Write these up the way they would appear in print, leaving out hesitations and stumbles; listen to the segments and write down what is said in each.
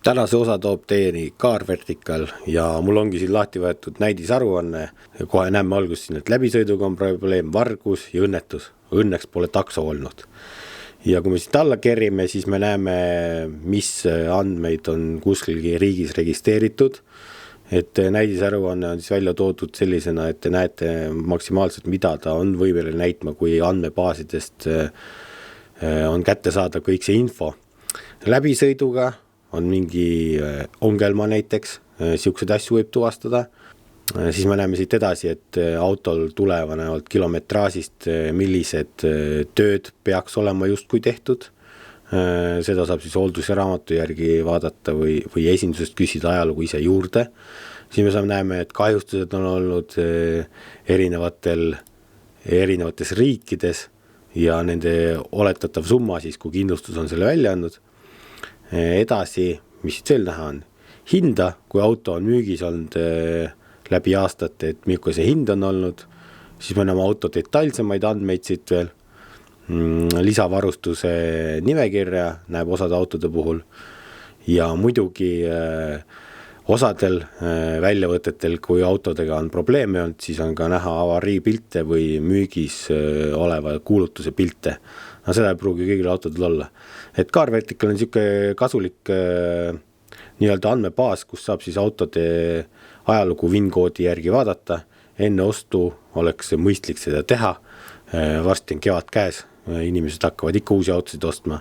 Tänase osa toob teieni Car Vertical ja mul ongi siin lahti võetud näidisaruanne. Kohe näeme alguses siin, et läbisõiduga on probleem, vargus ja õnnetus. Õnneks pole takso olnud. Ja kui me siit alla kerime, siis me näeme, mis andmeid on kuskilgi riigis registreeritud. Et näidisaruanne on siis välja toodud sellisena, et te näete maksimaalselt, mida ta on võimeline näitma, kui andmebaasidest on kätte saada kõik see info. Läbisõiduga on mingi ongelma näiteks, siuksed asju võib tuvastada. Siis me näeme siit edasi, et autol tulevanevalt kilometraasist, millised tööd peaks olema justkui tehtud. Seda saab siis hooldus- ja raamatu järgi vaadata või esindusest küsida ajalugu ise juurde. Siis me näeme, et kahjustused on olnud erinevates riikides ja nende oletatav summa siis, kui kindlustus on selle välja andnud. Edasi, mis siit veel näha on? Hinda, kui auto on müügis olnud läbi aastate, et milline see hind on olnud, siis me näeme auto detailsemaid andmeid siit veel. Lisavarustuse nimekirja näeb osade autode puhul ja muidugi osadel väljavõtetel, kui autodega on probleeme olnud, siis on ka näha avariipilte või müügis oleva kuulutuse pilte. No seda ei pruugi kõigil autodel olla. Et Car Vertical on niisugune kasulik nii-öelda andmebaas, kus saab siis autode ajalugu VIN-koodi järgi vaadata. Enne ostu oleks mõistlik seda teha. Varsti on kevad käes, inimesed hakkavad ikka uusi autosid ostma.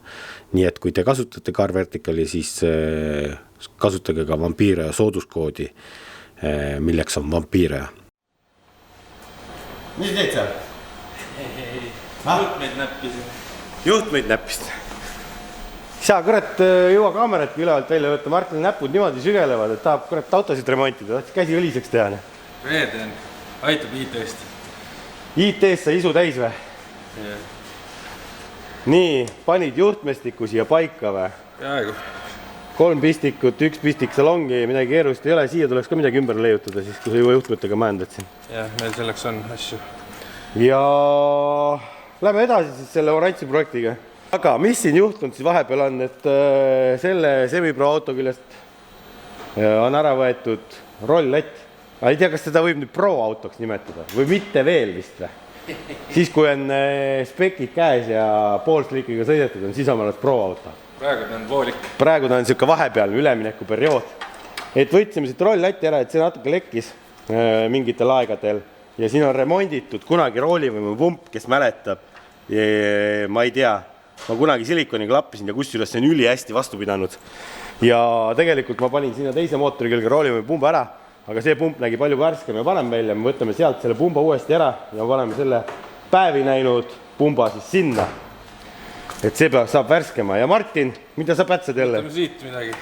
Nii et kui te kasutate Car Verticali, siis kasutage ka Vampiirea sooduskoodi, milleks on Vampiirea. Mis teed seal? Juhtmeid näppisin. Juhtmeid näppist. Sa kurat jõua kaameratki ülevalt välja võtta, Martin näpud niimoodi sügelevad, et tahab kurat autosid remontida, käsi õliseks teha. Reeden, aitab IT-st. IT-st sa isu täis või? Yeah. Nii, panid juhtmestiku siia paika või? Peaaegu. 3 pistikut, 1 pistik salongi, midagi keerust ei ole, siia tuleks ka midagi ümber leiutada, siis kui sa juba juhtmetega mäendad siin. Jah, meil selleks on asju. Ja lähme edasi siis selle oranži projektiga. Aga mis siin juhtunud siis vahepeal on, et selle semipro auto küljest on ära võetud roll-lätt. Ei tea, kas seda võib nüüd pro autoks nimetada või mitte veel vist või? Siis kui on spekid käes ja poolstrikiga sõidetud on, siis on mõnes pro auto. Praegu ta on voolik. Praegu ta on niisugune vahepealne ülemineku periood. Et võtsime siit roll-lätti ära, et see natuke lekkis mingitel aegadel ja siin on remonditud kunagi roolivõimu pump, kes mäletab. Ma ei tea, ma kunagi silikoniga lappisin ja kusjuures see on üli hästi vastu pidanud. Ja tegelikult ma panin sinna teise mootori külge roolivõimu pumba ära, aga see pump nägi palju värskem ja parem välja. Me võtame sealt selle pumba uuesti ära ja paneme selle päevi näinud pumba siis sinna. Et see saab värskema. Ja Martin, mida sa pätsad jälle? Võtame siit midagi.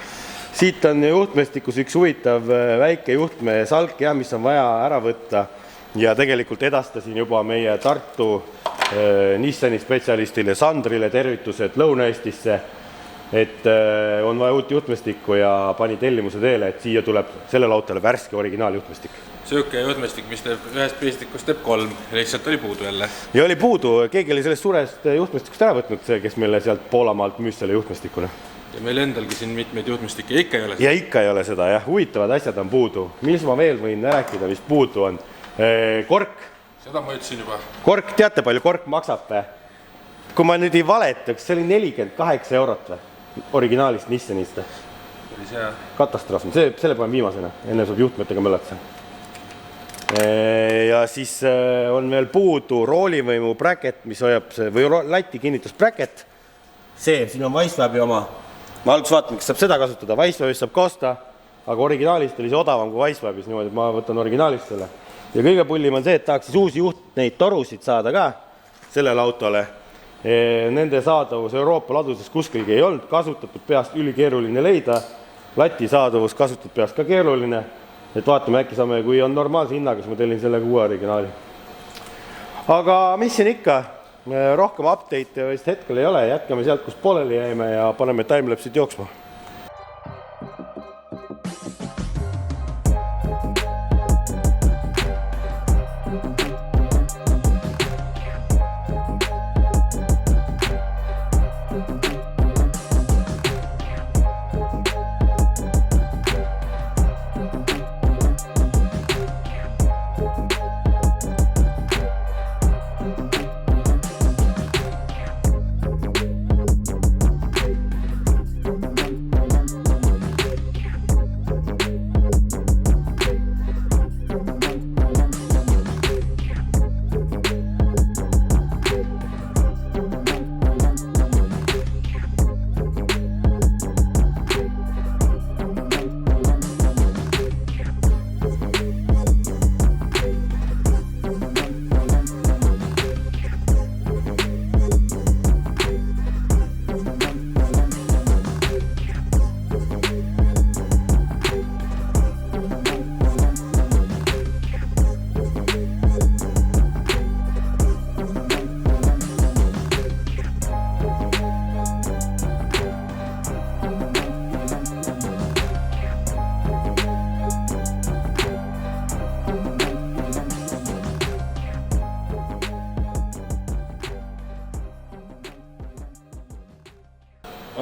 Siit on juhtmestikus üks huvitav väike juhtme salk, ja, mis on vaja ära võtta. Ja tegelikult edastasin juba meie Tartu Nissani spetsialistile Sandrile tervitused Lõuna-Eestisse, et on vaja uut juhtmestikku ja pani tellimuse teele, et siia tuleb sellele autole värske originaaljuhtmestik. Sööke juhtmestik, mis teeb ühest pistikust teeb 3, lihtsalt oli puudu jälle. Ja oli puudu, keegi oli sellest suurest juhtmestikust ära võtnud see, kes meile sealt Poolamaalt müüs selle juhtmestikule. Ja meil endalgi siin mitmeid juhtmestikke ikka ei ole seda. Ja ikka ei ole seda, jah, huvitavad asjad on puudu. Mis ma veel võin rääkida, mis puudu on? Kork. Seda ma ütlesin juba. Kork, teate palju kork maksab? Kui ma nüüd ei valetaks, see oli 48 eurot või? Originaalist Nissanist. Oli see? Katastroof. Selle panen viimasena, enne saab juhtmetega möllata. Ja siis on veel puudu roolivõimu bracket, mis hoiab see, või lati kinnitus bracket. See, siin on Weisswabi oma. Ma alguses vaatan, kas saab seda kasutada. Weisswabis saab kosta, aga originaalist oli see odavam kui Weisswabis, niimoodi, et ma võtan originaalist selle. Ja kõige pullim on see, et tahaks siis uusi neid torusid saada ka sellele autole. Nende saadavus Euroopa laduses kuskilgi ei olnud, kasutatud peast ülikeeruline leida, lati saadavus kasutatud peast ka keeruline, et vaatame äkki saame, kui on normaalse hinnaga, siis ma tellin selle uue originaali. Aga mis siin ikka, rohkem update vist hetkel ei ole, jätkame sealt, kus pooleli jäime ja paneme timelapsid jooksma.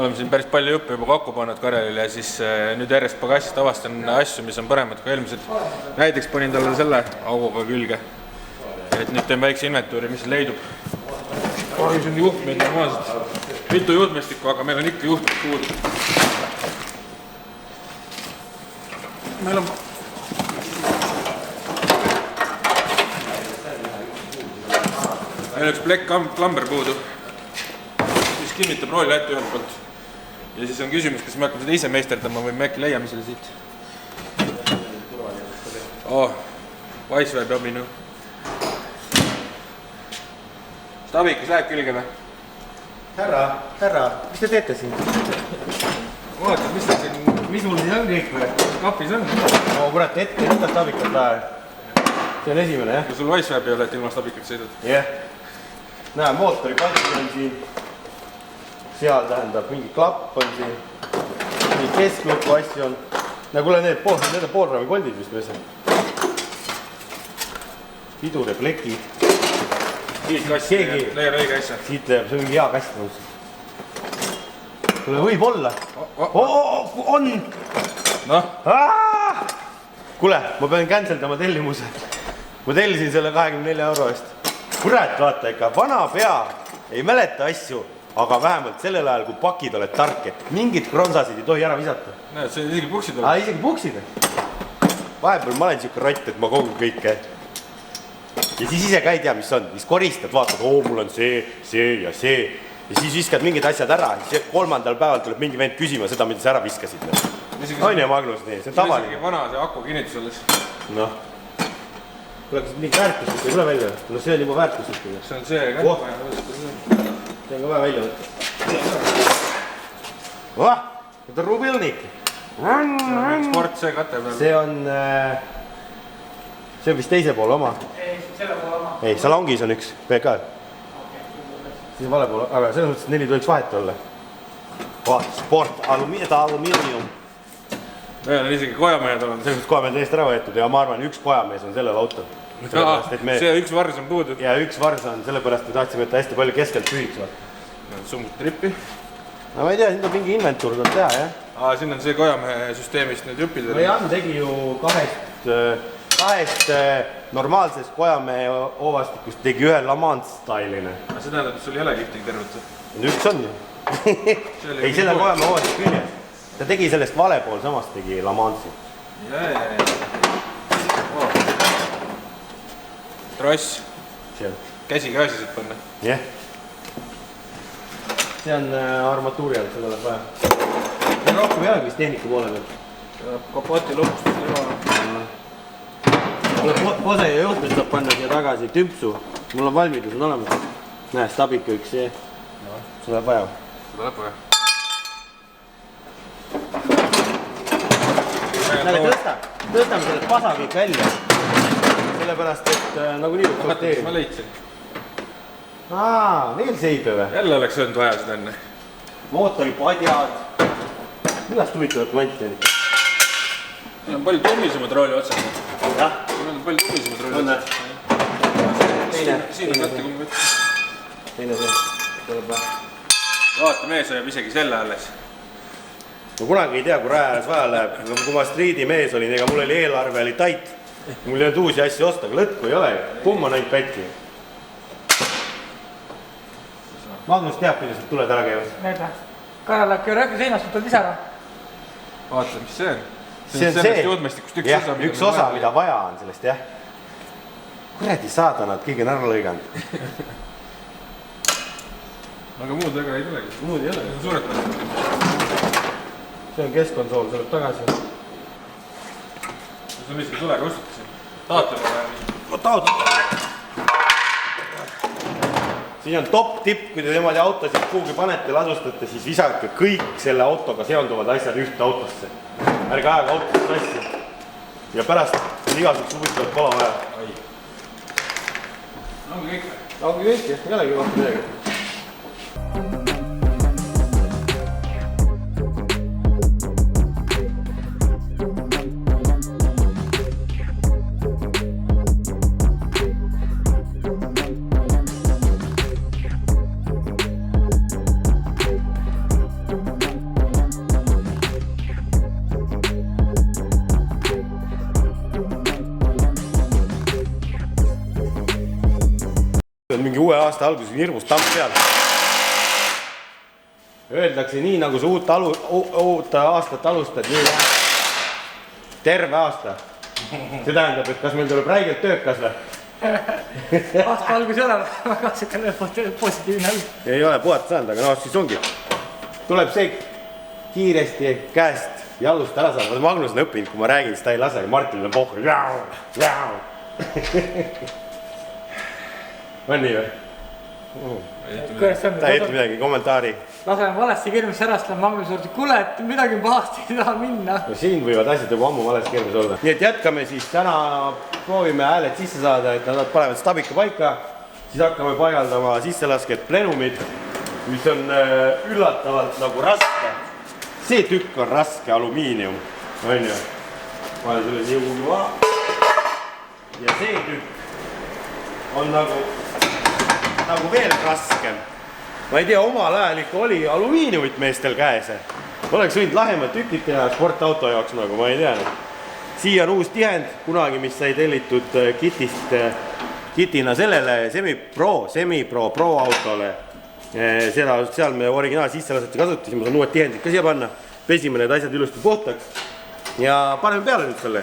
oleme siin päris palju juppe juba kokku pannud Karelile ja siis nüüd järjest pagassist avastan asju, mis on paremad kui eelmised. Näiteks panin talle selle auguga külge. Et nüüd teen väikse inventuuri, mis leidub. Kahjus on juhtmeid normaalselt. Mitu juhtmestikku, aga meil on ikka juhtmed puudu. Meil on üks plekk klamber puudu, mis kinnitab roolilätti ühelt poolt. Ja siis on küsimus, kas me hakkame seda ise meisterdama või me äkki leiame selle siit. Vaisväeb abinu. Stabikas läheb külge või? Härra, mis te teete siin? Vaata, mis ta siin... Mis mul siis on kõik või? Kapis on. Kurat, ette võtta stabikat vähe. See on esimene, jah? Kui sul vaisväeb ei ole, et ilma stabikat sõidad? Jah. Näe, mootori palk on siin. Seal tähendab, mingi klapp on siin. Mingi keskluku asju on. Kuule, need poolraami koldid vist või see? Pidure plekid. Siit kassi leiab õige asja. Siit leiab, see on mingi hea kast. Kuule, võib olla. On! Noh? Kuule, ma pean canceldama tellimuse. Ma tellisin selle 24 euro eest. Kurat, vaata ikka, vana pea ei mäleta asju, aga vähemalt sellel ajal, kui pakid oled tark, et mingid kronsasid ei tohi ära visata. Näed, see on isegi puksid olnud. Isegi puksid. Vahepeal ma olen siuke rott, et ma kogun kõike. Ja siis ise ka ei tea, mis on. Siis koristad, vaatad, mul on see ja see. Ja siis viskad mingid asjad ära. Siis 3. päeval tuleb mingi vend küsima seda, mida sa ära viskasid. On ja Magnus, nii, see on tavaline. Isegi vana see aku kinnitus alles. Noh. Kuule, kas mingi väärtuslik ei tule välja? No see on juba väärtuslik. See on see ka. See on ka vaja välja võtta. Need on rubilnik. Sport see kate peal. See on vist teise poole oma. Ei, selle poole oma. Ei, salongis on üks PK. Siis vale poole, aga selles mõttes, et 4 tohiks vahet olla. Sport, alumiinium. Meil on isegi kojamehed olnud. Selles mõttes kojamehed eest ära võetud ja ma arvan, üks kojamees on sellel autol. See üks vars on puudu. Ja üks vars on sellepärast, me tahtsime, et ta hästi palju keskelt pühiks. Summut trippi. No ma ei tea, siin on mingi inventuur tuleb teha, jah? Siin on see kojamehe süsteemist nüüd jupid. Jan tegi ju kahest normaalsest kojamehe oovastikust tegi ühe Le Mans stailine. See tähendab, et sul ei ole ühtegi tervet. Üks on ju. Ei, seda kojamehe oovastik küljes. Ta tegi sellest vale pool, samas tegi Le Mansi. Tross. Käsi siit panna. Jah. See on armatuuri all, seda läheb vaja. Rohkem ei olegi vist tehniku poole peal. Kapoti lõpust. Pose ja juhtmed saab panna siia tagasi, tümpsu. Mul on valmidus on olemas. Näe, stabika üks see. Seda läheb vaja. Seda läheb vaja. Tõstame selle pasa kõik välja. Sellepärast, et nagu nii võib sorteerida. Ma leidsin. Veel seibe või? Jälle oleks öelnud vaja seda enne. Mootoripadjad. Millest huvitavat manti on? Meil on palju tummisemad rooli otsad. Jah? Meil on palju tummisemad rooli otsad. Siin on kätte kummi võtta. Teine see. Tuleb vähe. Vaata, mees hoiab isegi selle alles. Ma kunagi ei tea, kui raja ääres vaja läheb. Kui ma striidi mees olin, ega mul oli eelarve oli tait. Mul ei olnud uusi asju osta, aga lõtku ei ole. Kumm on ainult pätki. Magnus teab, millised tuled ära käivad. Näida. Karel äkki rööki seinast võtad ise ära. Vaata, mis see on? See on sellest juhtmestikust üks osa, mida vaja on sellest, jah. Kuradi saadanad, keegi on ära lõiganud. Aga muud väga ei tulegi. Muud ei ole. See on suured pärast. See on keskkonsool, see tuleb tagasi. See on vist ka tulega ustutasin. Taotlema vaja. Taotlema. Siin on top tipp, kui te niimoodi autosid kuhugi panete, lasustate, siis visake kõik selle autoga seonduvad asjad ühte autosse. Ärge aega autost sassi. Ja pärast igasugust huvitavat kola vaja. Ongi kõik. Ongi kõik, ei olegi kohta midagi. mingi uue aasta alguses hirmus tamp peal. Öeldakse nii, nagu sa uut aastat alustad, nii läheb. Terve aasta. See tähendab, et kas meil tuleb räigelt töökas või? Aasta algus ei ole, aga see positiivne oli. Ei ole puhata saanud, aga noh, siis ongi. Tuleb see kiiresti käest jalust ära saada. Magnus on õppinud, kui ma räägin, siis ta ei lase, Martinil on pohhu. On nii või? Ta ei ütle midagi, kommentaari. Laseme valesti kirmisse ära, siis Magnus juurde, kuule, et midagi pahasti ei taha minna. No siin võivad asjad juba ammu valesti kirmes olla. Nii et jätkame siis, täna proovime hääled sisse saada, et nad panevad stabika paika. Siis hakkame paigaldama sisselasket plenumid, mis on üllatavalt nagu raske. See tükk on raske alumiinium, on ju. Panen selle siia kuhugi maha. Ja see tükk on nagu veel raskem. Ma ei tea, omal ajal ikka oli alumiiniumit meestel käes. Oleks võinud lahemad tükid teha sportauto jaoks nagu, ma ei tea. Siia on uus tihend, kunagi, mis sai tellitud kitina sellele Semi-Pro autole. Seal me originaal sisselaset kasutasime, ma saan uued tihendid ka siia panna. Pesime need asjad ilusti puhtaks ja paneme peale nüüd selle.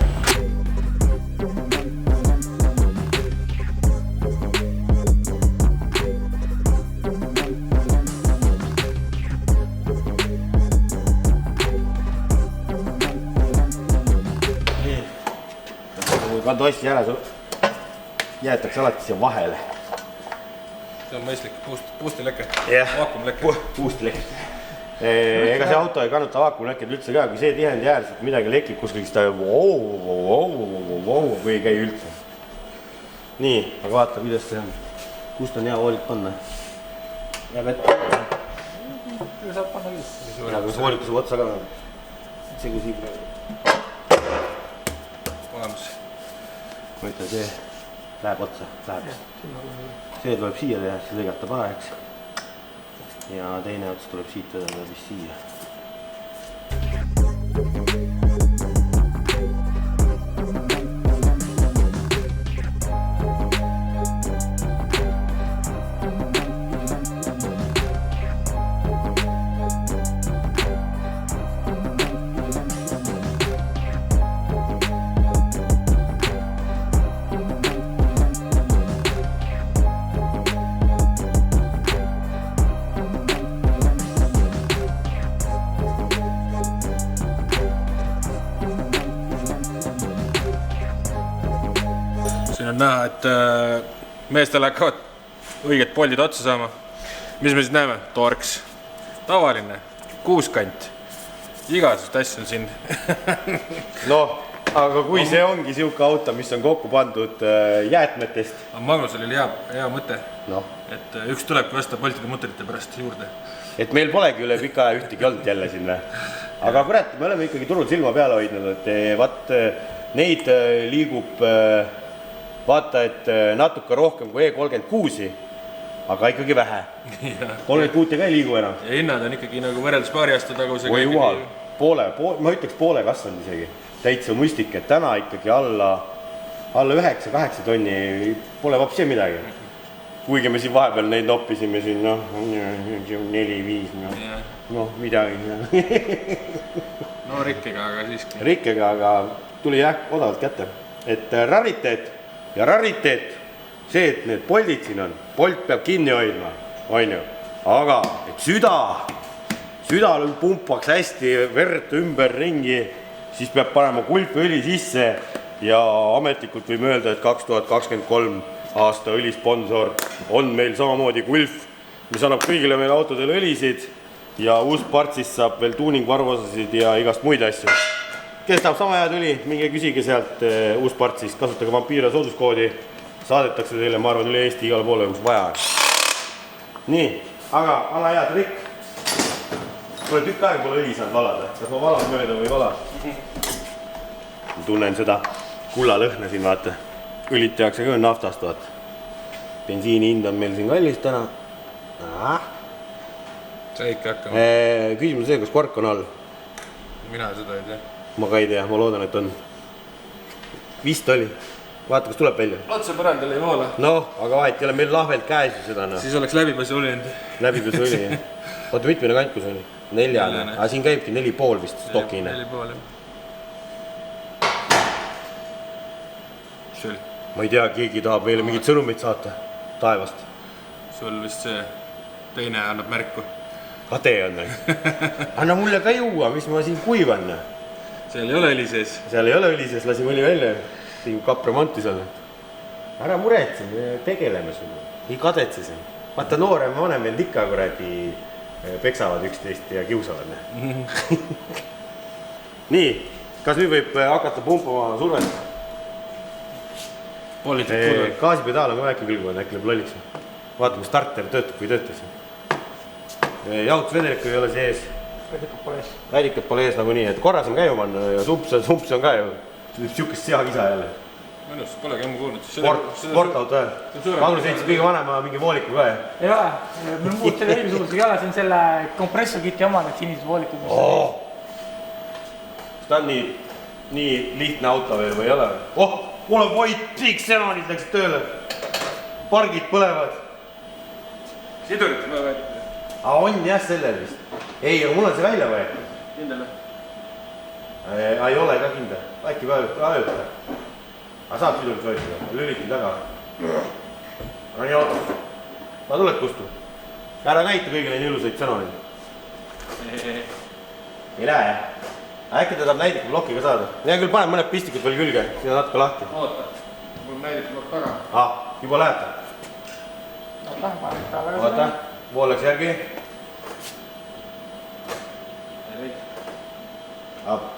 Kandu asja ära, jäetakse alati siia vahele. See on mõistlik, puustileke, vaakumleke. Puustileke. Ega see auto ei kannuta vaakumleked üldse ka, kui see tihend jäärselt midagi lekib kuskil, siis ta või ei käi üldse. Nii, aga vaata, kuidas see on. Kust on hea hoolik panna? Jääb ette. Küll saab panna küll. Aga see hoolikus on otsa ka. See kui siin olemas. Ma ütlen, see läheb otsa, läheb. See tuleb siia teha, siis lõigata parajaks. Ja teine ots tuleb siit vedada vist siia. On näha, et meestel hakkavad õiged poldid otsa saama. Mis me siis näeme? Torks, tavaline, kuuskant, igasugust asju on siin. Noh, aga kui see ongi siuke auto, mis on kokku pandud jäätmetest. Magnusel oli hea mõte, et üks tulebki vasta poltide mutrite pärast juurde. Et meil polegi üle pika aja ühtegi olnud jälle sinna. Aga kurat, me oleme ikkagi turul silma peale hoidnud, et vaat neid liigub vaata, et natuke rohkem kui E36, aga ikkagi vähe. 36 ka ei liigu enam. Ja hinnad on ikkagi nagu võrreldes paari aasta tagusega. Oi jumal, ma ütleks poole kasvanud isegi. Täitsa mõistik, et täna ikkagi alla 9-8 tonni pole vapsi midagi. Kuigi me siin vahepeal neid noppisime siin, 4-5, midagi. No rikkega, aga siiski. Rikkega, aga tuli jah, odavalt kätte. Et rariteet, see, et need poldid siin on, polt peab kinni hoidma, on ju. Aga, et süda pumpaks hästi verd ümber ringi, siis peab panema kulpõli sisse ja ametlikult võime öelda, et 2023 aasta õlisponsor on meil samamoodi Gulf, mis annab kõigile meil autodele õlisid ja uus partsist saab veel tuuningvarvosasid ja igast muid asju. Kes tahab sama head õli, minge küsige sealt uus partsist, kasutage Vampiro sooduskoodi, saadetakse teile, ma arvan, üle Eesti igale poole, kus vaja. Nii, aga anna head Rikk. Pole tükk aega pole õli saanud valada, kas ma valan mööda või vala? Ma tunnen seda kullalõhna siin, vaata. Õlit tehakse ka naftast, vaata. Bensiini hind on meil siin kallis täna. See ikka hakkama. Küsimus see, kas kork on all? Mina seda ei tea. Ma ka ei tea, ma loodan, et on. Vist oli. vaata, kas tuleb välja. Otse põrandal ei voola. Noh, aga vahet ei ole, meil lahvelt käes ju seda. Siis oleks läbipääsu oli enda. Läbipääsu oli, jah. Oota, mitmine kankus oli? 4. Aga siin käibki 4,5 vist stokine. 4,5. Mis oli? Ma ei tea, keegi tahab meile mingit sõnumit saata taevast. Sul vist see teine annab märku. Kade on või? Anna mulle ka juua, mis ma siin kuivan. Seal ei ole õli sees. Seal ei ole õli sees, lasime õli välja. Siin kapremonti seal. Ära muretse, me tegeleme sulle. Ei kadetse siin. Vaata noorem vanem end ikka kuradi peksavad üksteist ja kiusavad. Nii, kas nüüd võib hakata pumpama survet? Gaasipedaal on ka väike külg, äkki läheb lolliks. Vaatame, starter töötab või töötas. Jahutusvedelikku ei ole sees. Väidikad pole ees nagu nii, et korras on käima panna ja sumpsi on ka ju. Siukest seakisa jälle. Mõnus, polegi ammu kuulnud. Sportauto jah. Magnus sõitsid kõige vanema mingi vooliku ka jah? Ei ole, meil muud selle eelisuusega ei ole, see on selle kompressorkiti omad, et sinised voolikud. Kas ta on nii lihtne auto veel või ei ole? Oh, mul on voit, kõik senonid läksid tööle. Pargid põlevad. Sidurit ma võetud. On jah sellel vist. Ei, aga mul on see välja võetud. Kindel? Ei ole ka kindel. Äkki vajuta. Aga saab sidurit võetud. Lülitin taga. No nii autos. Ma tuled kustu. Ära näita kõigile nii ilusaid sõnoneid. Ei näe jah? Äkki ta tahab näidiku blokki ka saada. Hea küll, panen mõned pistikud veel külge. Siin on natuke lahti. Oota. Mul näidiku blokk taga. Juba läheb ta. Oota. Vool läks järgi.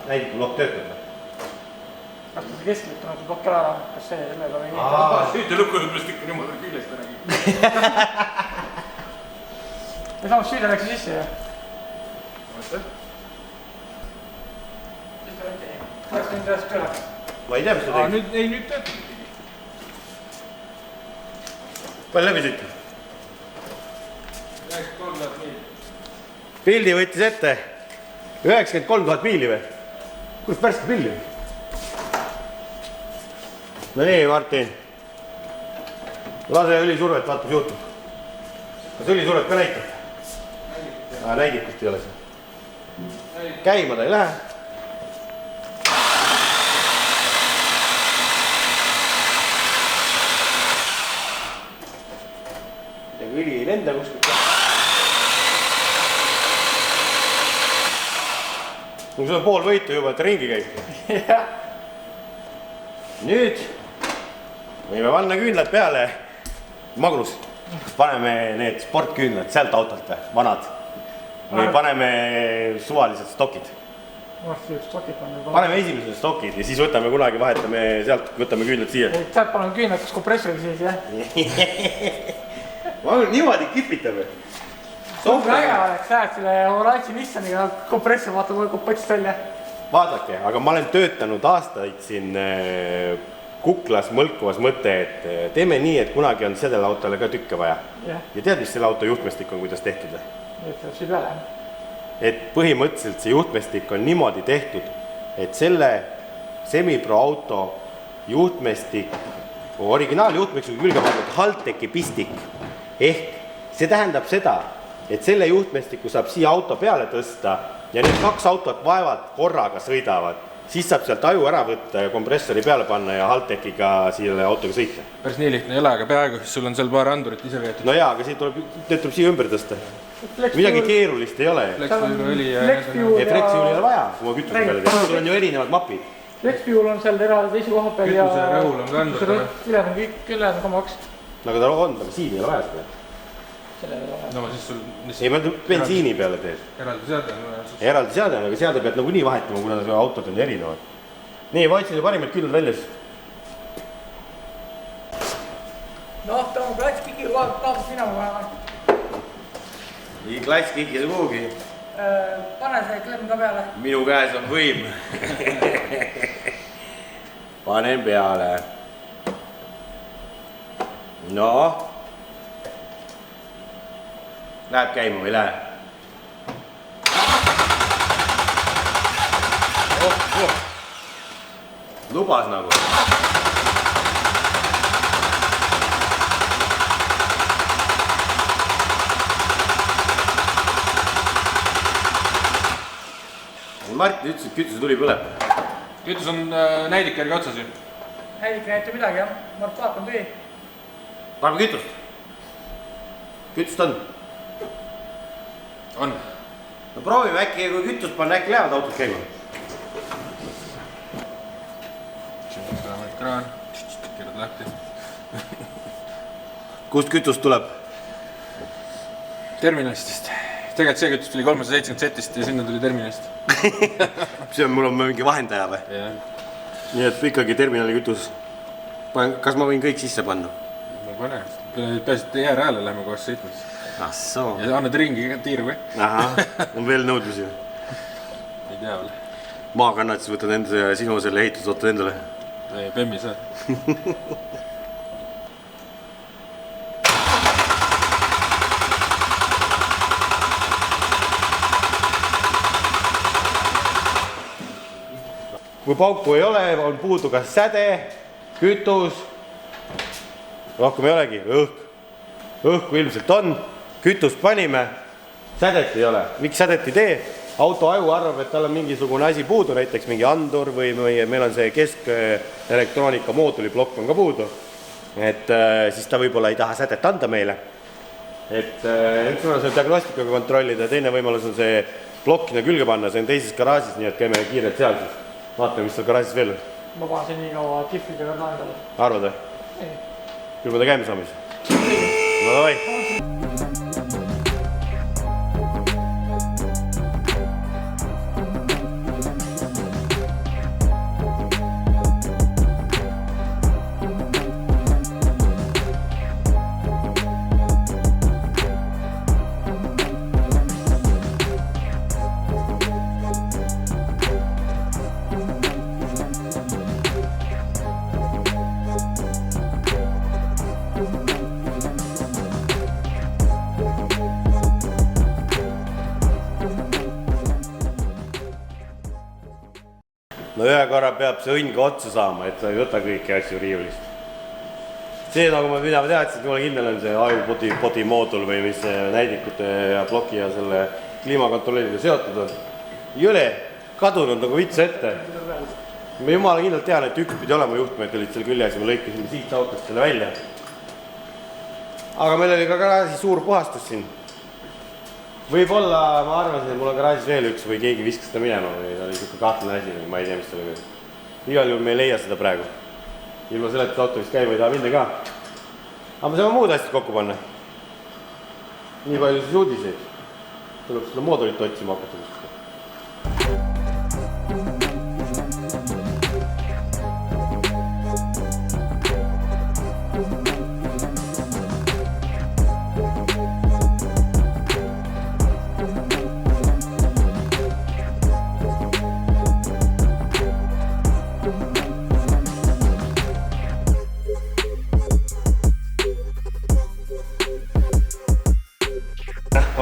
Näidiku blokk töötab. Kas ta see kesklik tuleb blokk ära? Kas see sellega või nii? Süüte lukku lõpust ikka niimoodi küljest räägib. Ja samas süüde läks sisse ju. Oota. Läks nüüd ühest üle. Ma ei tea, mis ta tegi. Nüüd töötab. Palju läbi sõitu? 93 000 miili. Pildi võttis ette. 93 000 miili või? Kus pärske pilli? No nii, Martin. Lase õlisurvet, vaata, mis juhtub. Kas õlisurvet ka näitab? Näidikust ei ole see. Käima ta ei lähe. Õli ei lenda kuskilt. Mul sul on pool võitu juba, et ringi käib. Nüüd võime panna küünlad peale. Magnus, paneme need sportküünlad sealt autolt, vanad. Või paneme suvalised stokid. Paneme esimesed stokid ja siis võtame kunagi, vahetame sealt, võtame küünlad siia. Sealt paneme küünlad, kus kompressoriga siis, jah? Magnus niimoodi kipitab. Väga oleks, lähed selle oranži Nissaniga kompressor, vaata kogu potist välja. Vaadake, aga ma olen töötanud aastaid siin Kuklas, mõlkuvas mõte, et teeme nii, et kunagi on sellele autole ka tükke vaja. Ja tead, mis selle auto juhtmestik on, kuidas tehtud? Et põhimõtteliselt see juhtmestik on niimoodi tehtud, et selle semipro auto juhtmestik, originaaljuhtmestiku külge pandud Halteki pistik. Ehk see tähendab seda, et selle juhtmestiku saab siia auto peale tõsta ja need kaks autot vaevalt korraga sõidavad. Siis saab sealt aju ära võtta ja kompressori peale panna ja Haltekiga siia autoga sõita. Päris nii lihtne ei ole, aga peaaegu, sul on seal paar andurit ise veetud. No jaa, aga need tuleb siia ümber tõsta. Midagi keerulist ei ole. Flexfuel ja Flexfuel ei ole vaja, kui ma kütuse peale teha. Sul on ju erinevad mapid. Flexfuel on seal teise koha peal ja kütuse rõhul on ka andur. Ülejäänud on kõik, ülejäänud on ka maks. Nagu ta on, aga siin ei ole vaja seda. No siis sul... Ei, ma bensiini peale teed. Eraldi seade on. Eraldi seade on, aga seade pead nagu nii vahetama, kuna autod on erinevad. Nii, vaatsin ju parimad küllad väljas. Noh, ta on klatskiki kaabus minema vaja. Nii klatskiki see kuhugi. Pane see klemm ka peale. Minu käes on võim. Panen peale. Noh. Läheb käima või lähe? Lubas nagu. Martin ütles, et kütuse tuli põleb. kütus on näidik järgi otsas ju. Näidik ei näita midagi, jah. Mart vaat on tühi. Paneme kütust. Kütust on. On. No proovime äkki, kui kütust panna, äkki lähevad autod käima. Kraan. Keerad lahti. Kust kütust tuleb? Terminalistest. Tegelikult see kütus tuli 370 setist ja sinna tuli terminalist. See on, mul on mingi vahendaja või? Jah. Nii et ikkagi terminali kütus. Kas ma võin kõik sisse panna? Ma pane. Peaasi, et jääre hääle läheme koos sõitmas. Ah soo. Ja annad ringi tiiru või? Ahah, on veel nõudmisi. Ei tea veel. Maakannad siis võtad enda ja sinu selle ehitus võtad endale. Ei, Bemmi saa. Kui pauku ei ole, on puudu kas säde, kütus, rohkem ei olegi, õhk. Õhku ilmselt on, kütust panime, sädet ei ole. Miks sädet ei tee? Auto aju arvab, et tal on mingisugune asi puudu, näiteks mingi andur või meil on see keskelektroonika mooduliplokk on ka puudu. Et siis ta võib-olla ei taha sädet anda meile. Et üks võimalus on diagnostikaga kontrollida, teine võimalus on see plokkina külge panna, see on teises garaažis, nii et käime kiirelt seal siis. Vaatame, mis seal garaažis veel on. Ma panen see nii kaua tifliga lahendada. Arvad või? Ei. Küll me ta käime saame siis. No davai. No ühe korra peab see õnn ka otsa saama, et sa ei võta kõiki asju riiulist. See, nagu ma teadsin, jumala kindel on see ajupodi moodul või mis näidikute ja ploki ja selle kliimakontrolliga seotud on. Jõle kadunud nagu vits ette. Ma jumala kindlalt tean, et üks pidi olema juhtmeid olid seal küljes ja me lõikasime siit autost selle välja. Aga meil oli ka garaažis suur puhastus siin. Võib-olla ma arvasin, et mul on garaažis veel üks või keegi viskas seda minema või ta oli niisugune kahtlane asi või ma ei tea, mis ta oli. Igal juhul me ei leia seda praegu. Ilma selletus auto vist käima ei taha minna ka. Aga me saame muud asjad kokku panna. Nii palju siis uudiseid. Tuleb seda moodulit otsima hakata.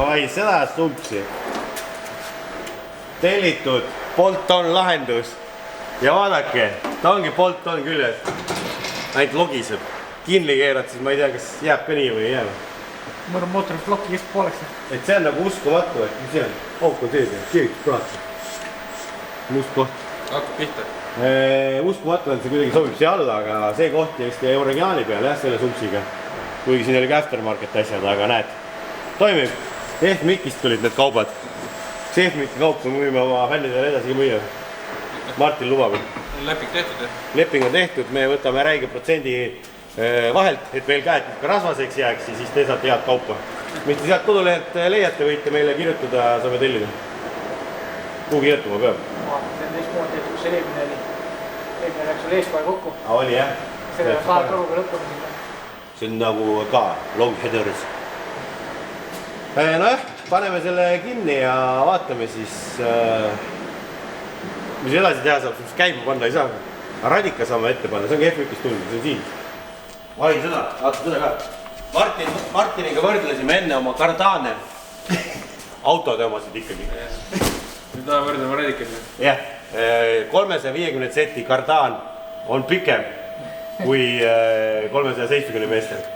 Oi, seda sumpsi. Tellitud Bolt-on lahendus. Ja vaadake, ta ongi Bolt-on küljes. Ainult logiseb. Kinni keerad, siis ma ei tea, kas jääb ka nii või ei jää. Ma arvan, mootoris plokki kest pooleks. Et see on nagu uskumatu, et mis see on? Auk on sees ja keevitud praegu. Must koht. Hakkab pihta. Uskumatu on, see kuidagi sobib siia alla, aga see koht jäi originaali peal, jah, selle sumpsiga. Kuigi siin oli ka aftermarket asjad, aga näed. Toimib. Ehk-Mikist tulid need kaubad. See Ehk-Miki kaup me müüme oma fännidele edasi müüa. Martin lubab. Leping tehtud, jah? Leping on tehtud, me võtame räige protsendi vahelt, et veel käed ka rasvaseks jääks ja siis te saate head kaupa. Mis te sealt kodulehelt leiate, võite meile kirjutada, saame tellida. Kuhu kirjutama peab? See on teistmoodi, et kus see eelmine oli. Eelmine läks sul eest kohe kokku. Oli jah? Selle kahe kõruga lõpuni sinna. See on nagu ka long headers. Nojah, paneme selle kinni ja vaatame siis, mis edasi teha saab, siis käima panna ei saa. Radika saame ette panna, see on F1-ist tulnud, see on siin. Vai seda, vaata seda ka. Martiniga võrdlesime enne oma Cardane. Autode omasid ikkagi. Nüüd taha võrdlema Radikale. Jah, 350 seti Cardane on pikem kui 370 meestel.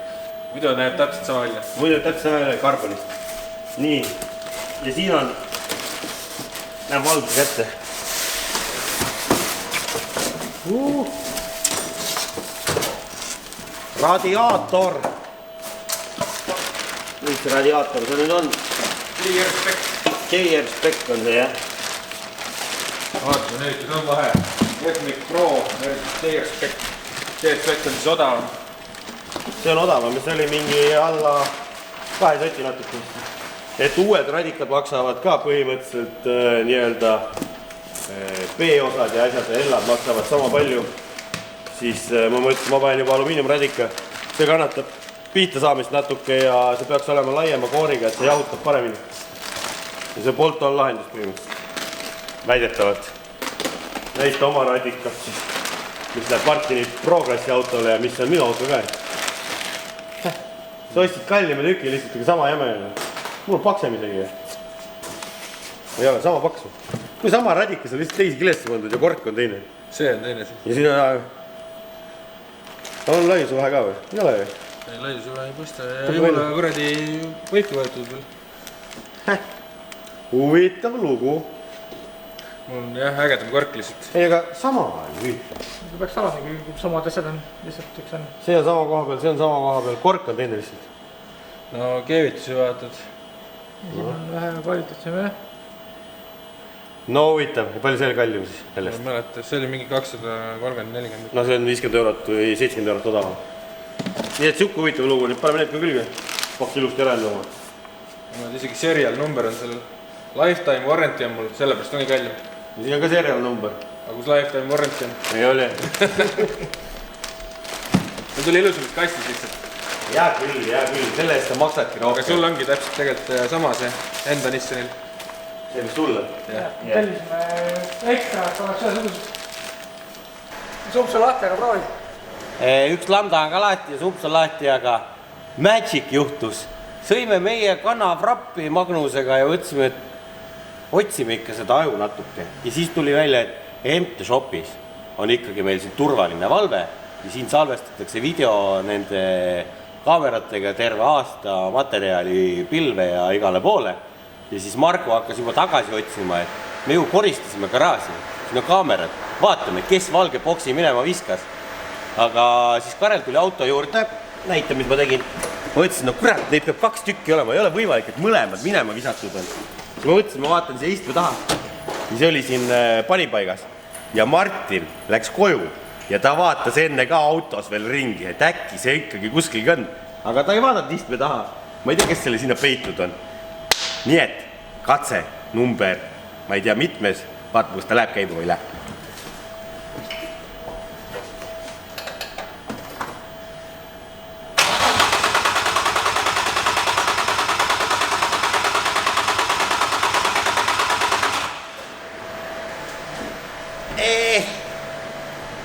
Muidu näeb täpselt sama välja. Muidu täpselt sama välja karbonist. Nii, ja siin on, näeme valgus kätte, Radiaator. Mis see radiaator see nüüd on? K-Respect on see, jah? Vaata, nüüd on vahe. Ethnic Pro, K-Respect. K-Respect on siis odavam. See on odavam ja see oli mingi alla 2 soti natuke. Et uued radikad maksavad ka põhimõtteliselt nii-öelda B-osad ja asjad ja L-ad maksavad sama palju. Siis ma mõtlesin, ma panen juba alumiiniumradika. See kannatab piita saamist natuke ja see peaks olema laiema kooriga, et see jahutab paremini. Ja see Bolt on lahendus põhimõtteliselt. Väidetavalt. Näita oma radikat siis, mis läheb Martini Pro-klassi autole ja mis on minu auto ka. Sa ostsid kallima tüki lihtsalt, aga sama jäme. Mul on paksem isegi. Ei ole, sama paksu. Kui sama radikas on lihtsalt teisi kilesse pandud ja kork on teine. See on teine siis. Ja siin on laiuse vahe ka või? Ei ole või? Ei, laiuse vahe ei paista ja jumala kuradi võiku võetud veel. Huvitav lugu. Mul on jah ägedam kork lihtsalt. Ei, aga sama on huvitav. See peaks alati, kui samad asjad on, lihtsalt üks on. See on sama koha peal, see on sama koha peal, kork on teine lihtsalt. No keevitusi vaatad. Siin on vähe kvaliteetsem, jah. No huvitav, ja palju see oli kallim siis Ma sellest? mäleta, see oli mingi 230-40. No see on 50 eurot või 70 eurot odavam. Nii et siuke huvitav lugu, nüüd paneme need ka külge. Paks ilusti järendama. Isegi serial number on sellel. Lifetime warranty on mul, sellepärast ongi kallim. Ja siin on ka serial number. Aga kus lifetime warranty on? Ei ole. See tuli ilusamist kastis lihtsalt. Jää küll, selle eest sa maksadki Aga sul ongi täpselt tegelikult sama see enda Nissanil. See mis sulle? Tellisime ekstra, et oleks ühesugused. Sumpsu lahtega proovid. Üks lambda on ka lahti ja sumps on lahti, aga magic juhtus. Sõime meie kanafrappi Magnusega ja võtsime, et otsime ikka seda aju natuke. Ja siis tuli välja, et MT Shopis on ikkagi meil siin turvaline valve ja siin salvestatakse video nende kaameratega terve aasta materjali pilve ja igale poole. Ja siis Marko hakkas juba tagasi otsima, et me ju koristasime garaaži, siin on kaamerad, vaatame, kes valge boksi minema viskas. Aga siis Karel tuli auto juurde, näita, mis ma tegin. Ma mõtlesin, no kurat, neid peab 2 tükki olema, ei ole võimalik, et mõlemad minema visatud on. Siis ma mõtlesin, ma vaatan siia istme taha. Ja see oli siin panipaigas. Ja Martin läks koju ja ta vaatas enne ka autos veel ringi, et äkki see ikkagi kuskil on. Aga ta ei vaadanud istme taha. Ma ei tea, kes selle sinna peitud on. Nii et katse number, ma ei tea mitmes, vaatame, kas ta läheb käiba või läheb.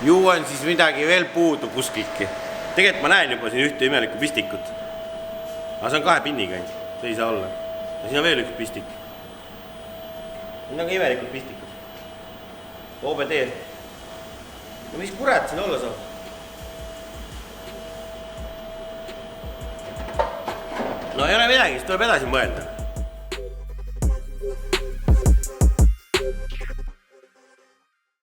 Ju on siis midagi veel puudu kuskiltki. Tegelikult ma näen juba siin ühte imelikku pistikut. Aga see on 2 pinniga, see ei saa olla. Ja siin on veel üks pistik. Siin on ka imelikult pistikud. OBD. No mis kurat siin olla saab? No ei ole midagi, siis tuleb edasi mõelda.